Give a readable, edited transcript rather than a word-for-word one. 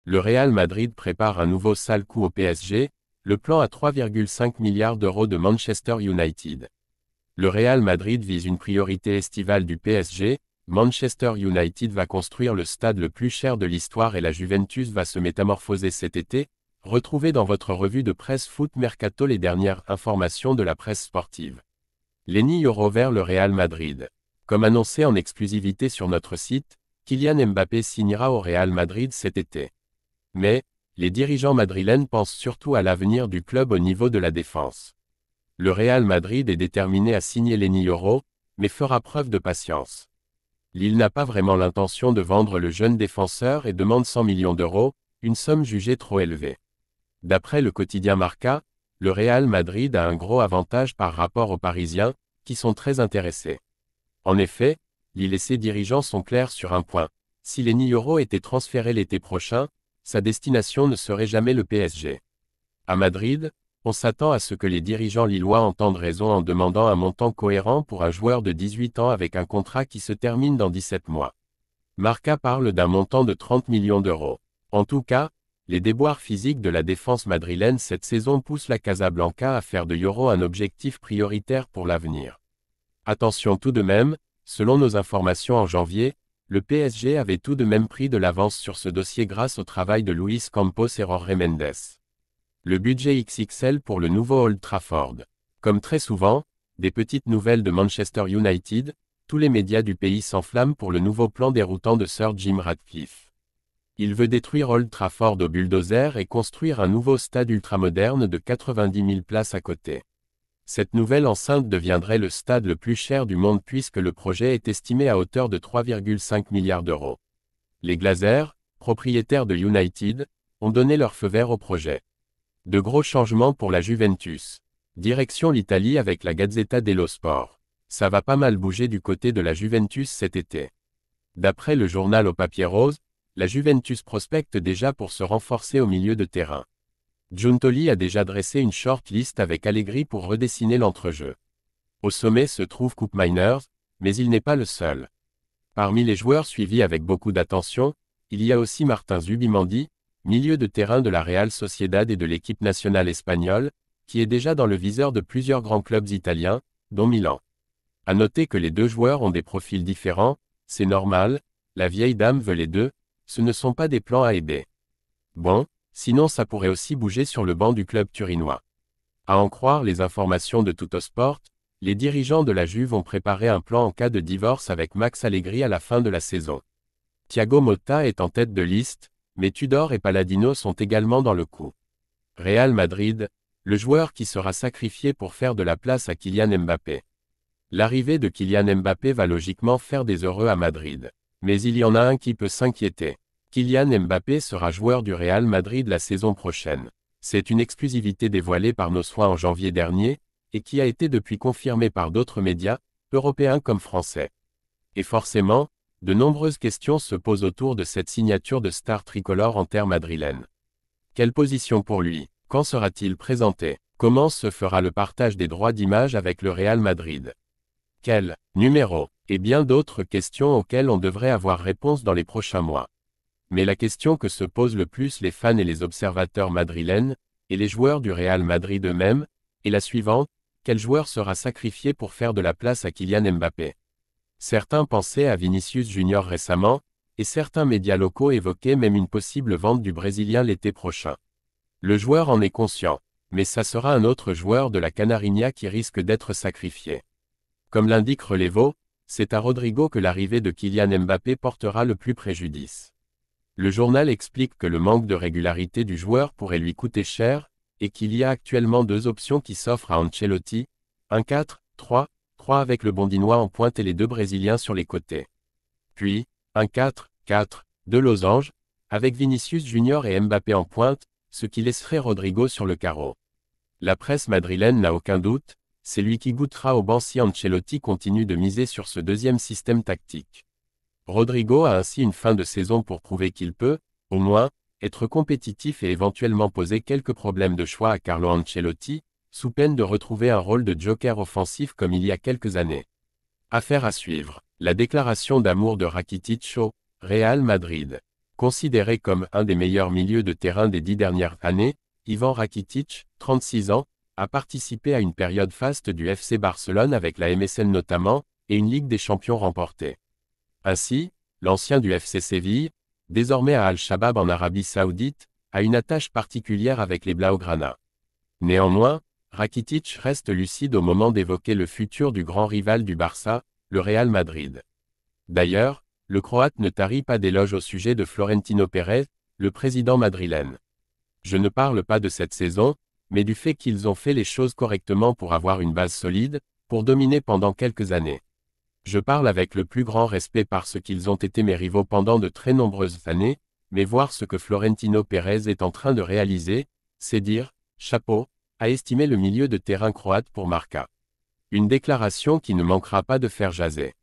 Le Real Madrid prépare un nouveau sale coup au PSG, le plan à 3,5 milliards d'euros de Manchester United. Le Real Madrid vise une priorité estivale du PSG, Manchester United va construire le stade le plus cher de l'histoire et la Juventus va se métamorphoser cet été. Retrouvez dans votre revue de presse Foot Mercato les dernières informations de la presse sportive. Lenny Yoro vers le Real Madrid. Comme annoncé en exclusivité sur notre site, Kylian Mbappé signera au Real Madrid cet été. Mais, les dirigeants madrilènes pensent surtout à l'avenir du club au niveau de la défense. Le Real Madrid est déterminé à signer Lenny Yoro, mais fera preuve de patience. Lille n'a pas vraiment l'intention de vendre le jeune défenseur et demande 100 millions d'euros, une somme jugée trop élevée. D'après le quotidien Marca, le Real Madrid a un gros avantage par rapport aux Parisiens, qui sont très intéressés. En effet, Lille et ses dirigeants sont clairs sur un point. Si Lenny Yoro était transféré l'été prochain, sa destination ne serait jamais le PSG. À Madrid, on s'attend à ce que les dirigeants lillois entendent raison en demandant un montant cohérent pour un joueur de 18 ans avec un contrat qui se termine dans 17 mois. Marca parle d'un montant de 30 millions d'euros. En tout cas, les déboires physiques de la défense madrilène cette saison poussent la Casablanca à faire de Yoro un objectif prioritaire pour l'avenir. Attention tout de même, selon nos informations en janvier, le PSG avait tout de même pris de l'avance sur ce dossier grâce au travail de Luis Campos et Jorge Mendes. Le budget XXL pour le nouveau Old Trafford. Comme très souvent, des petites nouvelles de Manchester United, tous les médias du pays s'enflamment pour le nouveau plan déroutant de Sir Jim Ratcliffe. Il veut détruire Old Trafford au bulldozer et construire un nouveau stade ultramoderne de 90 000 places à côté. Cette nouvelle enceinte deviendrait le stade le plus cher du monde puisque le projet est estimé à hauteur de 3,5 milliards d'euros. Les Glazers, propriétaires de United, ont donné leur feu vert au projet. De gros changements pour la Juventus. Direction l'Italie avec la Gazzetta dello Sport. Ça va pas mal bouger du côté de la Juventus cet été. D'après le journal au papier rose, la Juventus prospecte déjà pour se renforcer au milieu de terrain. Giuntoli a déjà dressé une short list avec Allegri pour redessiner l'entrejeu. Au sommet se trouve Koopmeiners, mais il n'est pas le seul. Parmi les joueurs suivis avec beaucoup d'attention, il y a aussi Martin Zubimendi, milieu de terrain de la Real Sociedad et de l'équipe nationale espagnole, qui est déjà dans le viseur de plusieurs grands clubs italiens, dont Milan. À noter que les deux joueurs ont des profils différents, c'est normal, la vieille dame veut les deux, ce ne sont pas des plans A et B. Bon, sinon ça pourrait aussi bouger sur le banc du club turinois. À en croire les informations de Tuttosport, les dirigeants de la Juve ont préparé un plan en cas de divorce avec Max Allegri à la fin de la saison. Thiago Motta est en tête de liste, mais Tudor et Palladino sont également dans le coup. Real Madrid, le joueur qui sera sacrifié pour faire de la place à Kylian Mbappé. L'arrivée de Kylian Mbappé va logiquement faire des heureux à Madrid. Mais il y en a un qui peut s'inquiéter. Kylian Mbappé sera joueur du Real Madrid la saison prochaine. C'est une exclusivité dévoilée par nos soins en janvier dernier, et qui a été depuis confirmée par d'autres médias, européens comme français. Et forcément, de nombreuses questions se posent autour de cette signature de star tricolore en terre madrilène. Quelle position pour lui? Quand sera-t-il présenté? Comment se fera le partage des droits d'image avec le Real Madrid? Quel numéro? Et bien d'autres questions auxquelles on devrait avoir réponse dans les prochains mois. Mais la question que se posent le plus les fans et les observateurs madrilènes, et les joueurs du Real Madrid eux-mêmes, est la suivante: quel joueur sera sacrifié pour faire de la place à Kylian Mbappé? Certains pensaient à Vinicius Junior récemment, et certains médias locaux évoquaient même une possible vente du Brésilien l'été prochain. Le joueur en est conscient, mais ça sera un autre joueur de la Canarinha qui risque d'être sacrifié. Comme l'indique Relevo, c'est à Rodrigo que l'arrivée de Kylian Mbappé portera le plus préjudice. Le journal explique que le manque de régularité du joueur pourrait lui coûter cher, et qu'il y a actuellement deux options qui s'offrent à Ancelotti, un 4-3-3 avec le Bondinois en pointe et les deux Brésiliens sur les côtés. Puis, un 4-4 de losange, avec Vinicius Junior et Mbappé en pointe, ce qui laisserait Rodrigo sur le carreau. La presse madrilène n'a aucun doute, c'est lui qui goûtera au banc si Ancelotti continue de miser sur ce deuxième système tactique. Rodrigo a ainsi une fin de saison pour prouver qu'il peut, au moins, être compétitif et éventuellement poser quelques problèmes de choix à Carlo Ancelotti, sous peine de retrouver un rôle de joker offensif comme il y a quelques années. Affaire à suivre. La déclaration d'amour de Rakitic au Real Madrid. Considéré comme un des meilleurs milieux de terrain des 10 dernières années, Ivan Rakitic, 36 ans, a participé à une période faste du FC Barcelone avec la MSN notamment, et une Ligue des Champions remportée. Ainsi, l'ancien du FC Séville, désormais à Al-Shabab en Arabie Saoudite, a une attache particulière avec les Blaugrana. Néanmoins, Rakitic reste lucide au moment d'évoquer le futur du grand rival du Barça, le Real Madrid. D'ailleurs, le Croate ne tarit pas d'éloges au sujet de Florentino Pérez, le président madrilène. Je ne parle pas de cette saison, mais du fait qu'ils ont fait les choses correctement pour avoir une base solide, pour dominer pendant quelques années. Je parle avec le plus grand respect parce qu'ils ont été mes rivaux pendant de très nombreuses années, mais voir ce que Florentino Pérez est en train de réaliser, c'est dire, chapeau, a estimé le milieu de terrain croate pour Marca. Une déclaration qui ne manquera pas de faire jaser.